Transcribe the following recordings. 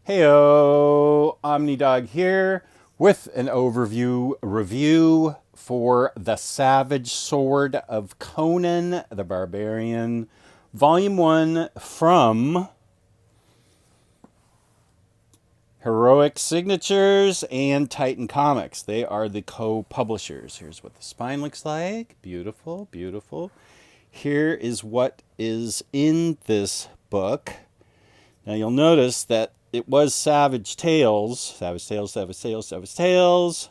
Heyo, Omnidog here with an overview review for The Savage Sword of Conan the Barbarian, Volume 1 from Heroic Signatures and Titan Comics. They are the co-publishers. Here's what the spine looks like. Beautiful, beautiful. Here is what is in this book. Now you'll notice that it was Savage Tales, Savage Tales, Savage Tales, Savage Tales,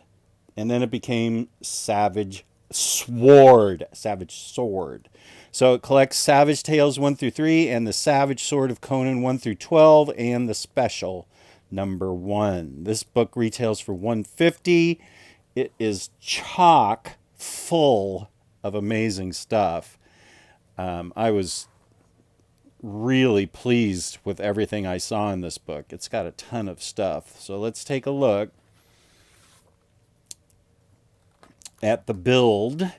and then it became Savage Sword, Savage Sword. So it collects Savage Tales 1 through 3 and the Savage Sword of Conan 1 through 12 and the special number 1. This book retails for $150. It is chock full of amazing stuff. I was really pleased with everything I saw in this book. It's got a ton of stuff. So let's take a look at the build.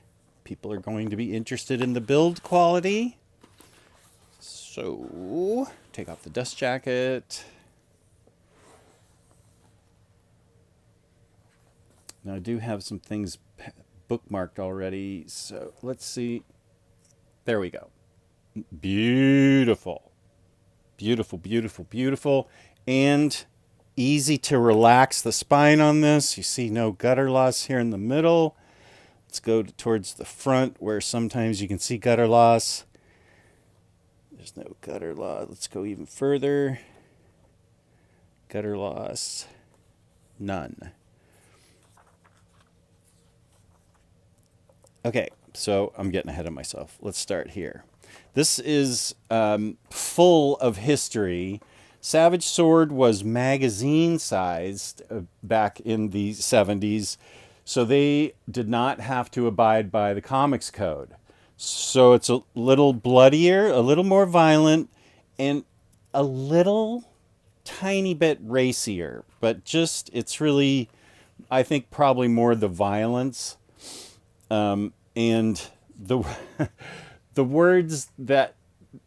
People are going to be interested in the build quality. So take off the dust jacket. Now I do have some things bookmarked already. So let's see. There we go. Beautiful. Beautiful, beautiful, beautiful. And easy to relax the spine on this. You see no gutter loss here in the middle. Let's go towards the front where sometimes you can see gutter loss. There's no gutter loss. Let's go even further. Gutter loss. None. Okay, so I'm getting ahead of myself. Let's start here. This is full of history. Savage Sword was magazine sized back in the 70s, so they did not have to abide by the comics code. So it's a little bloodier, a little more violent, and a little tiny bit racier. But just, it's really, I think, probably more the violence. And the the words that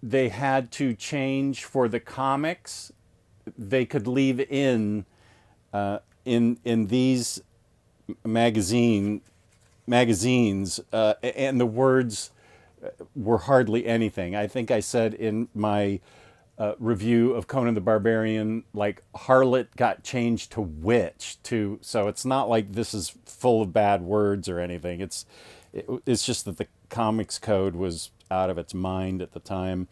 they had to change for the comics, they could leave in these magazines, and the words were hardly anything. I think I said in my review of Conan the Barbarian, like harlot got changed to witch too. So it's not like this is full of bad words or anything. It's just that the comics code was out of its mind at the time,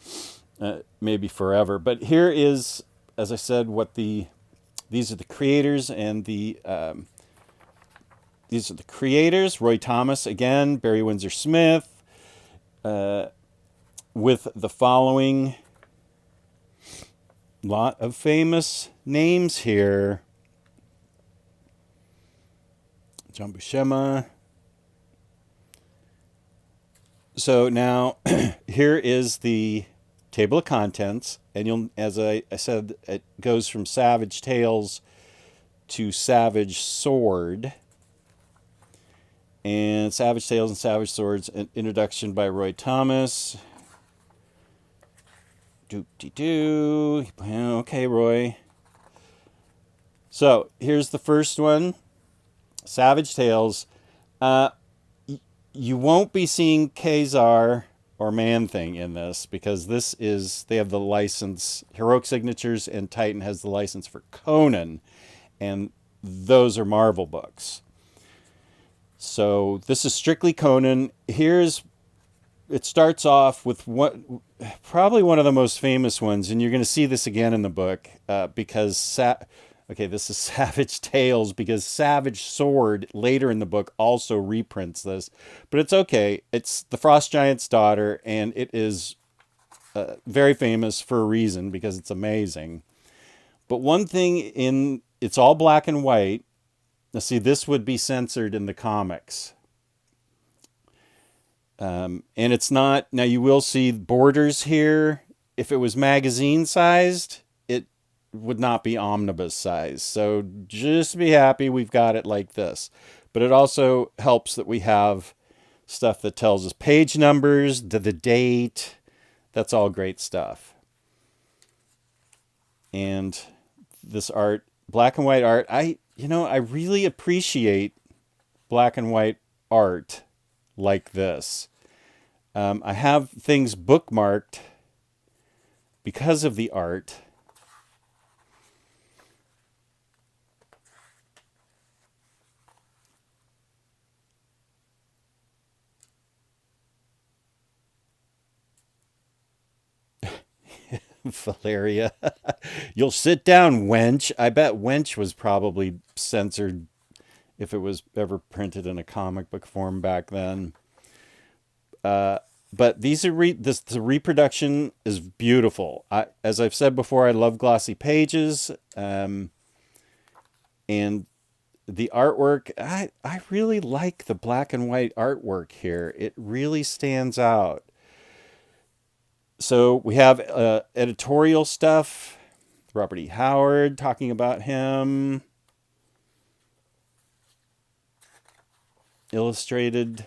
maybe forever. But here is, as I said, these are the creators and these are the creators. Roy Thomas again, Barry Windsor Smith, with the following lot of famous names here: John Buscema. So now here is the table of contents, and you'll, as I said, it goes from Savage Tales to Savage Sword. And Savage Tales and Savage Swords, an introduction by Roy Thomas. Doop-de-doo. Okay, Roy. So here's the first one, Savage Tales. You won't be seeing Khazar or Man-Thing in this because they have the license, Heroic Signatures, and Titan has the license for Conan, and those are Marvel books. So this is strictly Conan. It starts off with probably one of the most famous ones, and you're going to see this again in the book because this is Savage Tales because Savage Sword later in the book also reprints this. But it's okay. It's the Frost Giant's daughter, and it is very famous for a reason because it's amazing. But one thing it's all black and white. Now see, this would be censored in the comics. And it's not, now you will see borders here. If it was magazine sized, would not be omnibus size. So just be happy we've got it like this. But it also helps that we have stuff that tells us page numbers, the date. That's all great stuff. And this art, black and white art. I really appreciate black and white art like this. I have things bookmarked because of the art. Valeria. You'll sit down, wench. I bet wench was probably censored if it was ever printed in a comic book form back then. But these are the reproduction is beautiful. As I've said before, I love glossy pages, and the artwork. I really like the black and white artwork here. It really stands out. So we have editorial stuff. Robert E. Howard talking about him. Illustrated.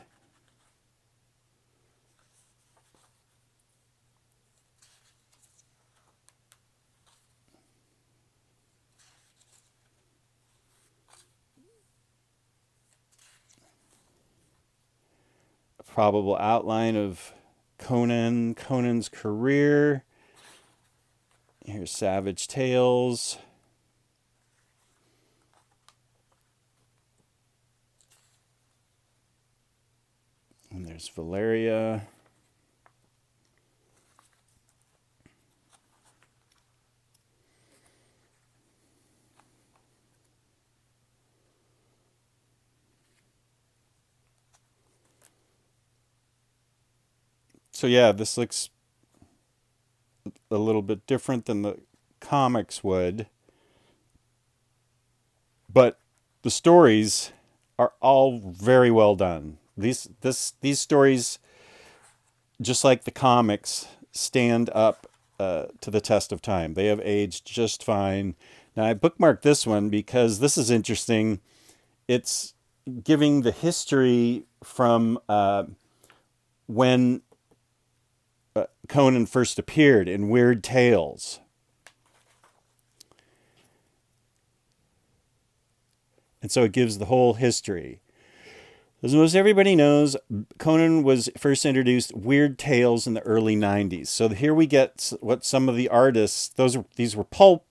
A probable outline of Conan's career. Here's Savage Tales. And there's Valeria. So yeah, this looks a little bit different than the comics would. But the stories are all very well done. These stories, just like the comics, stand up to the test of time. They have aged just fine. Now I bookmarked this one because this is interesting. It's giving the history from when Conan first appeared in Weird Tales. And so it gives the whole history. As most everybody knows, Conan was first introduced Weird Tales in the early 90s. So here we get what some of the artists, these were pulp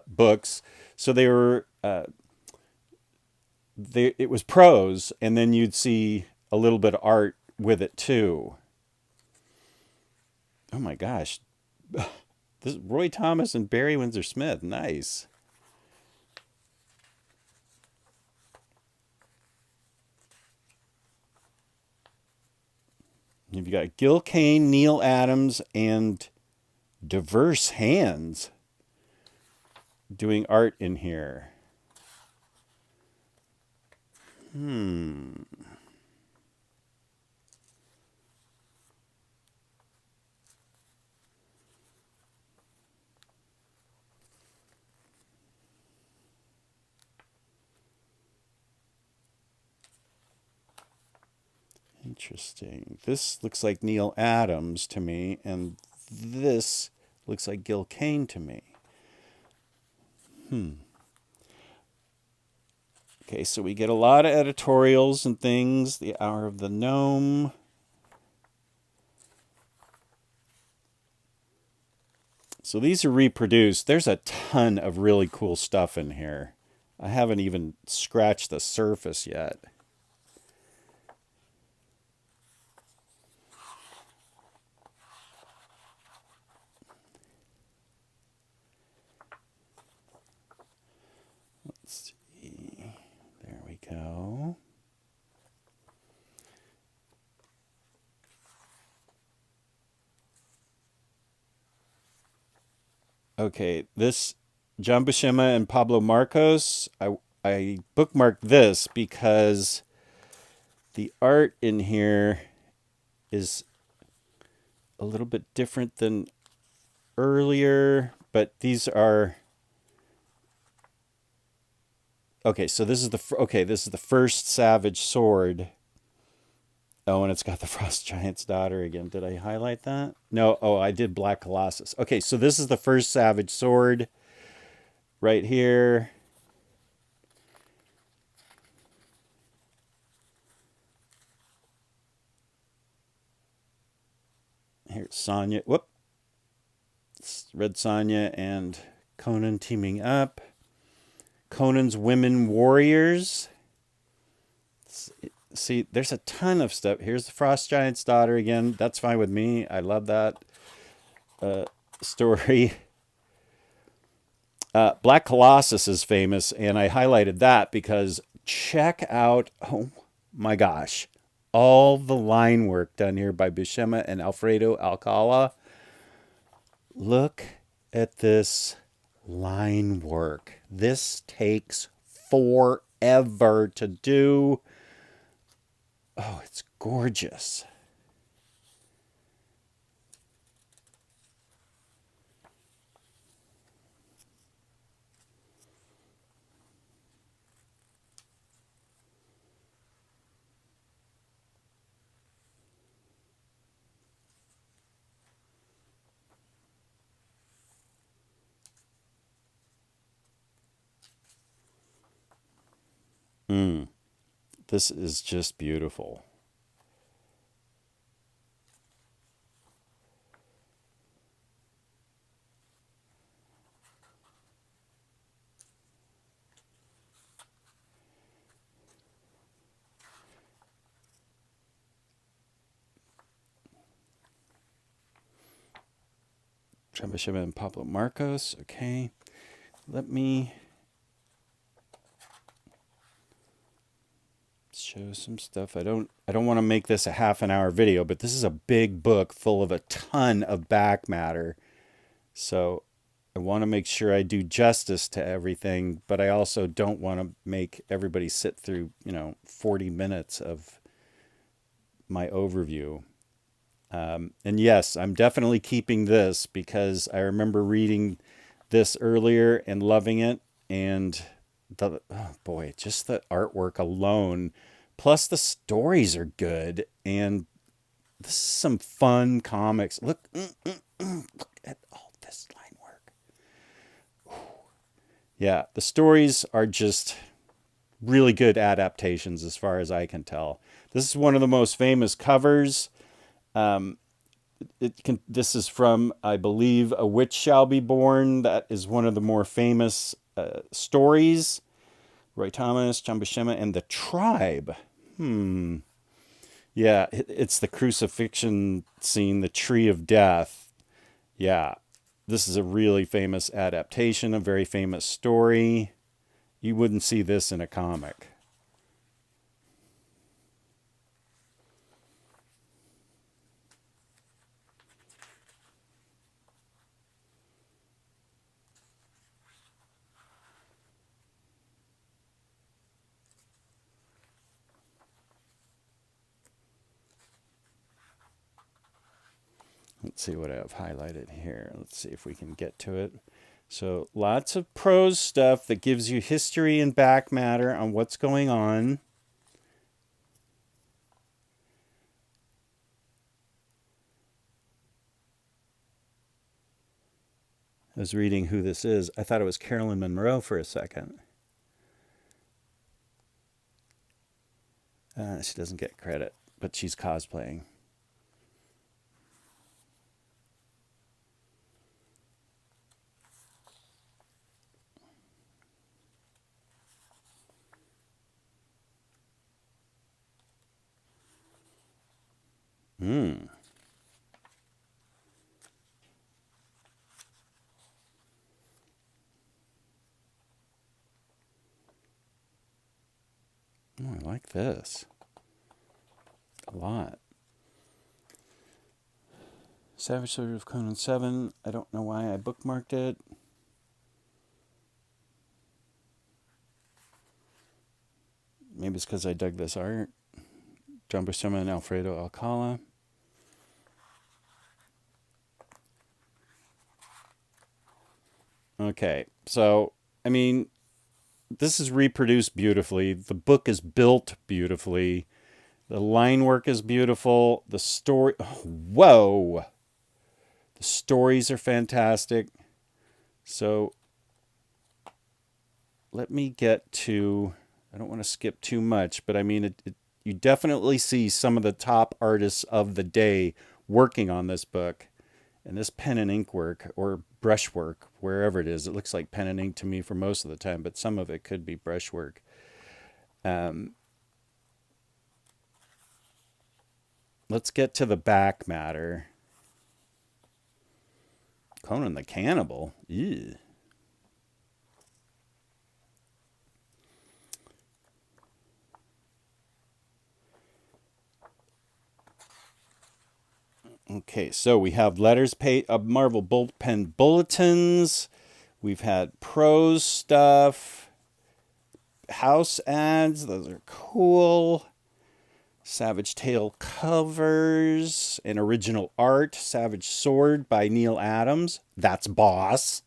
books, so they were it was prose, and then you'd see a little bit of art with it too. Oh my gosh. This is Roy Thomas and Barry Windsor Smith. Nice. You've got Gil Kane, Neil Adams, and diverse hands doing art in here. Interesting. This looks like Neil Adams to me, and this looks like Gil Kane to me. Okay, so we get a lot of editorials and things. The Hour of the Gnome. So these are reproduced. There's a ton of really cool stuff in here. I haven't even scratched the surface yet. Let's see. There we go. Okay, this John Buscema and Pablo Marcos, I bookmarked this because the art in here is a little bit different than earlier, but these are okay. So this is the first Savage Sword. Oh, and it's got the Frost Giant's daughter again. Did I highlight that? No. Oh, I did Black Colossus. Okay, so this is the first Savage Sword. right here. Here's Sonya. Whoop. Red Sonya and Conan teaming up. Conan's Women Warriors. See, there's a ton of stuff. Here's the Frost Giant's daughter again. That's fine with me. I love that story. Black Colossus is famous, and I highlighted that because check out, oh my gosh, all the line work done here by Buscema and Alfredo Alcala. Look at this line work. This takes forever to do. Oh, it's gorgeous. This is just beautiful. Buscema and Pablo Marcos. Okay. Let me show some stuff. I don't want to make this a half an hour video, but this is a big book full of a ton of back matter. So I want to make sure I do justice to everything, but I also don't want to make everybody sit through, 40 minutes of my overview. And yes, I'm definitely keeping this because I remember reading this earlier and loving it. And oh boy, just the artwork alone, plus the stories are good. And this is some fun comics. Look at all this line work. Yeah, the stories are just really good adaptations as far as I can tell. This is one of the most famous covers. This is from, I believe, A Witch Shall Be Born. That is one of the more famous stories. Roy Thomas, John Buscema, and The Tribe. Yeah, it's the crucifixion scene, the Tree of Death. Yeah, this is a really famous adaptation, a very famous story. You wouldn't see this in a comic. Let's see what I have highlighted here. Let's see if we can get to it. So lots of prose stuff that gives you history and back matter on what's going on. I was reading who this is. I thought it was Carolyn Monroe for a second. She doesn't get credit, but she's cosplaying. Oh, I like this a lot. Savage Sword of Conan 7. I don't know why I bookmarked it. Maybe it's because I dug this art. John Buscema and Alfredo Alcala. Okay, so, I mean, this is reproduced beautifully. The book is built beautifully. The line work is beautiful. The story, whoa! The stories are fantastic. So, let me get to, I don't want to skip too much, but I mean, you definitely see some of the top artists of the day working on this book. And this pen and ink work, or brush work, wherever it is, it looks like pen and ink to me for most of the time, but some of it could be brush work. Let's get to the back matter. Conan the Cannibal. Ew. Okay, so we have letters, Marvel bullpen bulletins. We've had prose stuff, house ads. Those are cool. Savage Tale covers and original art. Savage Sword by Neil Adams. That's boss.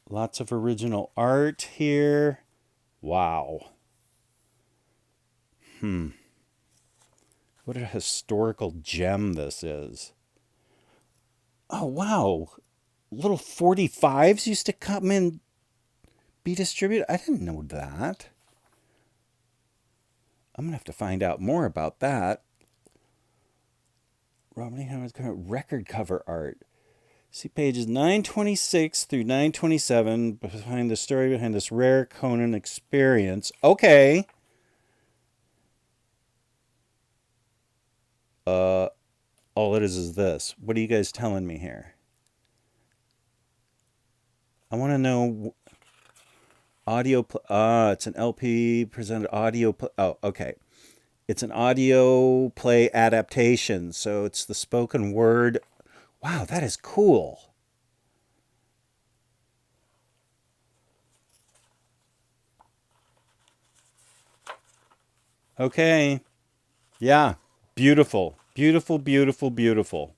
Lots of original art here. Wow. What a historical gem this is. Oh, wow. Little 45s used to come and be distributed. I didn't know that. I'm going to have to find out more about that. Robert Howard's record cover art. See pages 926 through 927 behind the story behind this rare Conan experience. Okay. All it is this. What are you guys telling me here? I want to know audio. It's an LP presented audio. Oh, okay. It's an audio play adaptation. So it's the spoken word. Wow, that is cool. Okay. Yeah. Beautiful. Beautiful, beautiful, beautiful.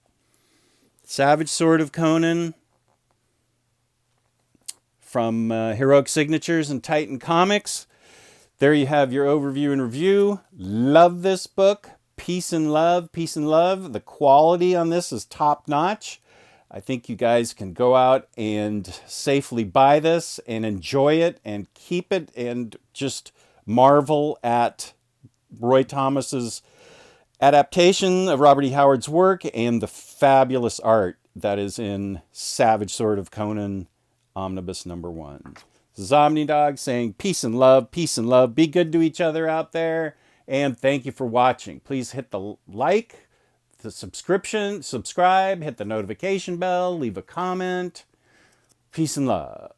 Savage Sword of Conan from Heroic Signatures and Titan Comics. There you have your overview and review. Love this book. Peace and love, peace and love. The quality on this is top notch. I think you guys can go out and safely buy this and enjoy it and keep it and just marvel at Roy Thomas's adaptation of Robert E. Howard's work and the fabulous art that is in Savage Sword of Conan, Omnibus #1. This is Omnidog saying peace and love, peace and love. Be good to each other out there, and thank you for watching. Please hit the like, the subscribe, hit the notification bell, leave a comment. Peace and love.